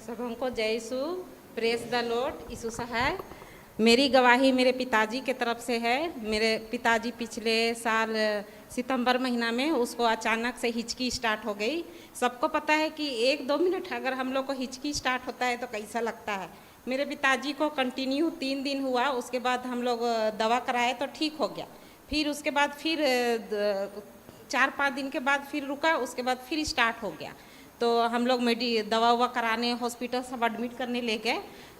सबों को जय यीशु, प्रेस द लॉर्ड। यीशु सहाय। मेरी गवाही मेरे पिताजी के तरफ से है। मेरे पिताजी पिछले साल सितंबर महीना में उसको अचानक से हिचकी स्टार्ट हो गई। सबको पता है कि 1-2 मिनट अगर हम लोग को हिचकी स्टार्ट होता है तो कैसा लगता है। मेरे पिताजी को कंटिन्यू 3 दिन हुआ, उसके बाद हम लोग दवा कराए तो ठीक हो गया। फिर उसके बाद फिर 4-5 दिन के बाद फिर रुका, उसके बाद फिर स्टार्ट हो गया। तो हम लोग दवा ववा कराने हॉस्पिटल सब एडमिट करने ले गए।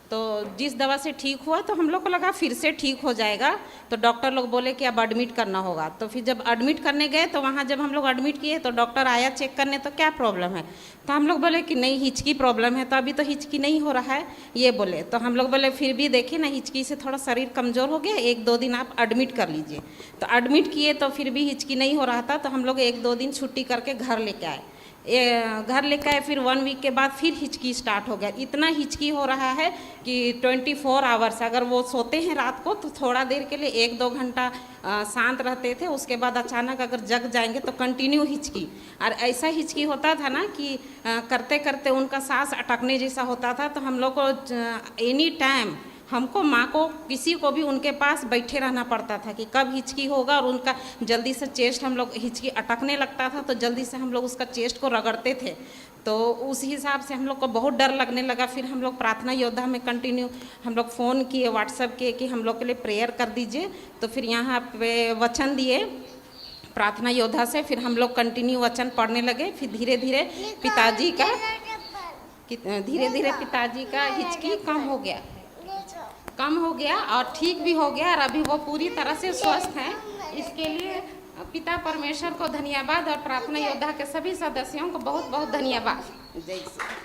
तो जिस दवा से ठीक हुआ तो हम लोग को लगा फिर से ठीक हो जाएगा, तो डॉक्टर लोग बोले कि अब एडमिट करना होगा। तो फिर जब एडमिट करने गए तो वहाँ जब हम लोग एडमिट किए तो डॉक्टर आया चेक करने, तो क्या प्रॉब्लम है। तो हम लोग बोले कि नहीं हिचकी प्रॉब्लम है, तो अभी तो हिचकी नहीं हो रहा है ये बोले। तो हम लोग बोले फिर भी देखिए ना, हिचकी से थोड़ा शरीर कमज़ोर हो गया, 1-2 दिन आप एडमिट कर लीजिए। तो एडमिट किए तो फिर भी हिचकी नहीं हो रहा था, तो हम लोग 1-2 दिन छुट्टी करके घर लेके आए। घर लेकर आए, फिर 1 वीक के बाद फिर हिचकी स्टार्ट हो गया। इतना हिचकी हो रहा है कि 24 आवर्स अगर वो सोते हैं रात को तो थोड़ा देर के लिए 1-2 घंटा शांत रहते थे, उसके बाद अचानक अगर जग जाएंगे तो कंटिन्यू हिचकी। और ऐसा हिचकी होता था ना कि करते करते उनका सांस अटकने जैसा होता था। तो हम लोग को एनी टाइम हमको माँ को किसी को भी उनके पास बैठे रहना पड़ता था कि कब हिचकी होगा। और उनका जल्दी से चेस्ट, हम लोग हिचकी अटकने लगता था तो जल्दी से हम लोग उसका चेस्ट को रगड़ते थे। तो उस हिसाब से हम लोग को बहुत डर लगने लगा। फिर हम लोग प्रार्थना योद्धा में कंटिन्यू हम लोग फ़ोन किए, व्हाट्सएप किए कि हम लोग के लिए प्रेयर कर दीजिए। तो फिर यहाँ पे वचन दिए प्रार्थना योद्धा से, फिर हम लोग कंटिन्यू वचन पढ़ने लगे। फिर धीरे धीरे पिताजी का हिचकी कम हो गया और ठीक भी हो गया, और अभी वो पूरी तरह से स्वस्थ हैं। इसके लिए पिता परमेश्वर को धन्यवाद और प्रार्थना योद्धा के सभी सदस्यों को बहुत बहुत धन्यवाद। जय श्री